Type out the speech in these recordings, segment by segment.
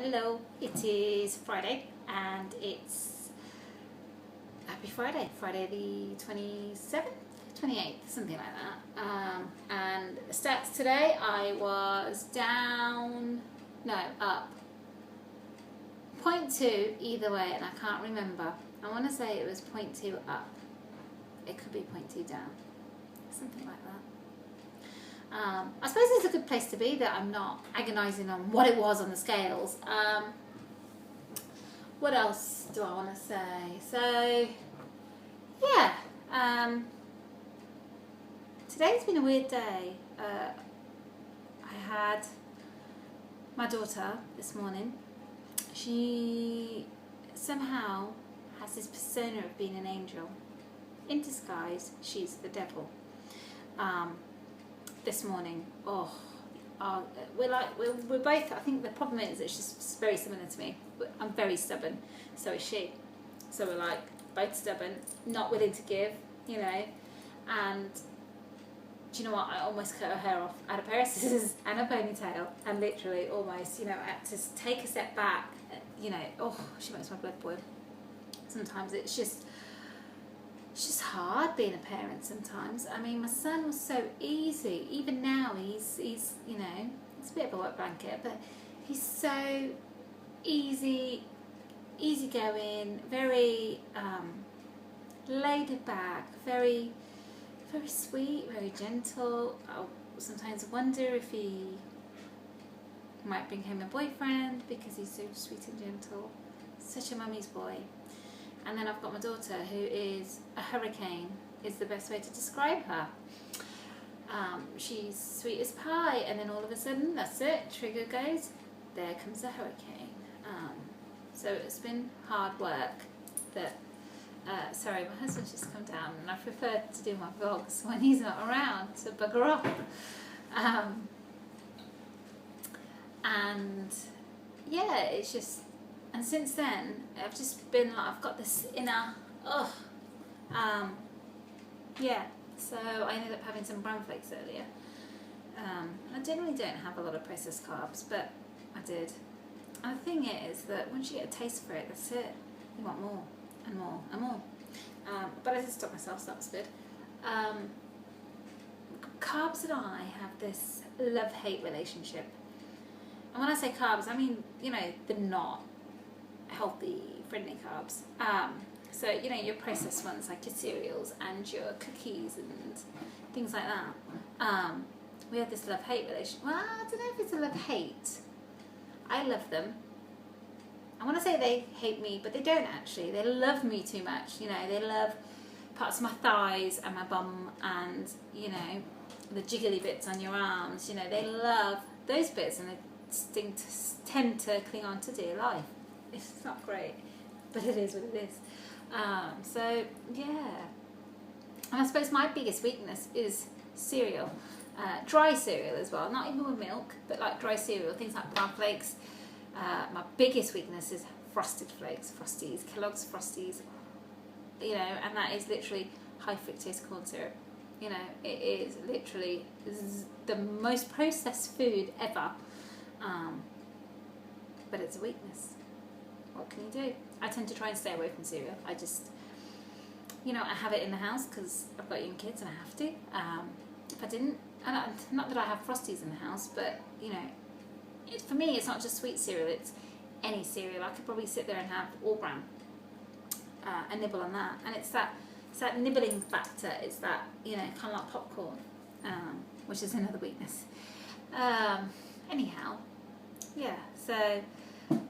Hello, it is Friday and it's Happy Friday, Friday the 27th, 28th, something like that. And stats today, I was up 0.2 either way, and I can't remember. I want to say it was 0.2 up. It could be 0.2 down, something like that. I suppose it's a good place to be, that I'm not agonising on what it was on the scales. What else do I want to say? So, yeah, today's been a weird day. I had my daughter this morning. She somehow has this persona of being an angel. In disguise, she's the devil. This morning, we're both, I think the problem is that she's very similar to me. I'm very stubborn, so is she. So we're like both stubborn, not willing to give, and do you know what, I almost cut her hair off. I had a pair of scissors and a ponytail, and literally almost, I had to take a step back, she makes my blood boil. Sometimes it's just hard being a parent sometimes. I mean, my son was so easy. Even now, he's it's a bit of a wet blanket, but he's so easygoing, very laid back, very, very sweet, very gentle. I sometimes wonder if he might bring home a boyfriend because he's so sweet and gentle. Such a mummy's boy. And then I've got my daughter, who is a hurricane, is the best way to describe her. She's sweet as pie, and then all of a sudden, that's it, trigger goes, there comes a hurricane. So it's been hard work. Sorry, my husband's just come down, and I prefer to do my vlogs when he's not around, so bugger off. And yeah, it's just... And since then, I've just been like, I've got this inner, so I ended up having some brown flakes earlier. I generally don't have a lot of processed carbs, but I did. And the thing is that once you get a taste for it, that's it. You want more and more and more. But I just stopped myself, so that was good. Carbs and I have this love-hate relationship. And when I say carbs, I mean, the not healthy, friendly carbs. So, your processed ones like your cereals and your cookies and things like that. We have this love-hate relationship. Well, I don't know if it's a love-hate. I love them. I want to say they hate me, but they don't actually. They love me too much. They love parts of my thighs and my bum and, the jiggly bits on your arms. They love those bits, and they tend to cling on to dear life. It's not great, but it is what it is. So, yeah. And I suppose my biggest weakness is cereal. Dry cereal as well, not even with milk, but like dry cereal, things like brown flakes. My biggest weakness is frosted flakes, Frosties, Kellogg's Frosties, and that is literally high fructose corn syrup. It is literally the most processed food ever, but it's a weakness. What can you do? I tend to try and stay away from cereal. I just, I have it in the house because I've got young kids and I have to. If I didn't, not that I have Frosties in the house, but, for me it's not just sweet cereal, it's any cereal. I could probably sit there and have all bran and nibble on that. And it's that nibbling factor. It's that, kind of like popcorn, which is another weakness. Anyhow, yeah, so...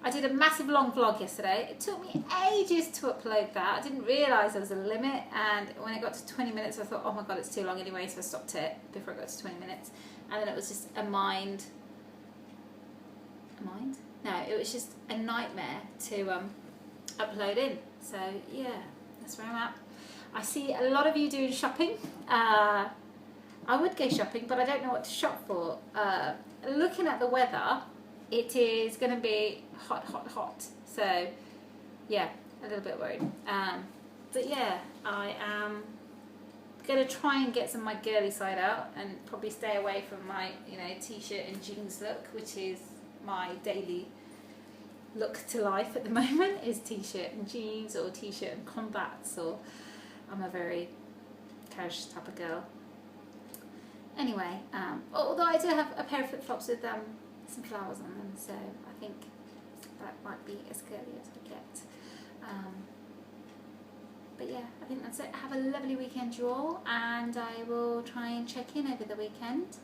I did a massive long vlog yesterday. It took me ages to upload that. I didn't realise there was a limit, and when it got to 20 minutes I thought, oh my god, it's too long anyway, so I stopped it before it got to 20 minutes. And then it was just a mind? No, it was just a nightmare to upload in. So yeah, that's where I'm at. I see a lot of you doing shopping. I would go shopping, but I don't know what to shop for. Looking at the weather, it is going to be hot. So, yeah, a little bit worried. But yeah, I am going to try and get some of my girly side out and probably stay away from my, t-shirt and jeans look, which is my daily look to life at the moment is t-shirt and jeans, or t-shirt and combats, or I'm a very casual type of girl. Anyway, although I do have a pair of flip-flops with some flowers on them, so I think that might be as girly as I get. But yeah, I think that's it. Have a lovely weekend, you all, and I will try and check in over the weekend.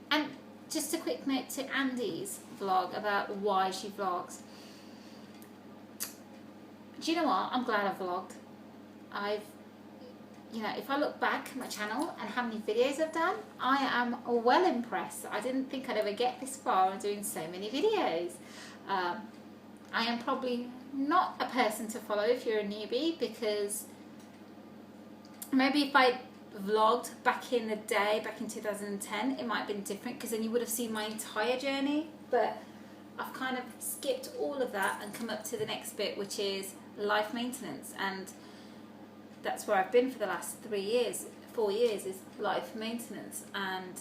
And just a quick note to Andy's vlog about why she vlogs. Do you know what? I'm glad I vlogged. If I look back at my channel and how many videos I've done, I am well impressed. I didn't think I'd ever get this far in doing so many videos. I am probably not a person to follow if you're a newbie, because maybe if I vlogged back in the day, back in 2010, it might have been different, because then you would have seen my entire journey. But I've kind of skipped all of that and come up to the next bit, which is life maintenance, and that's where I've been for the last 4 years is life maintenance. And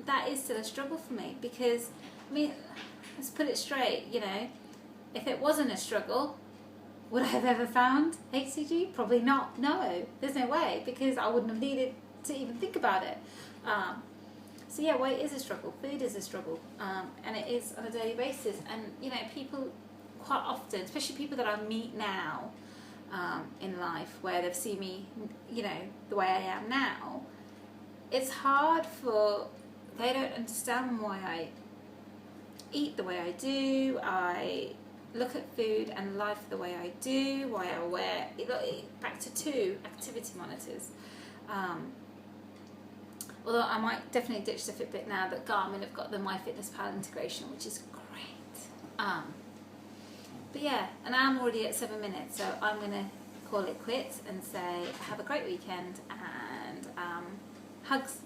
that is still a struggle for me, because let's put it straight, if it wasn't a struggle, would I have ever found HCG? Probably not. No, there's no way, because I wouldn't have needed to even think about it. So yeah, weight is a struggle, food is a struggle, and it is on a daily basis. And people quite often, especially people that I meet now in life, where they've seen me, the way I am now, it's hard they don't understand why I eat the way I do, I look at food and life the way I do, why I wear, back to 2 activity monitors. Although I might definitely ditch the Fitbit now that Garmin have got the MyFitnessPal integration, which is great. But yeah, and I'm already at 7 minutes, so I'm going to call it quits and say have a great weekend, and hugs.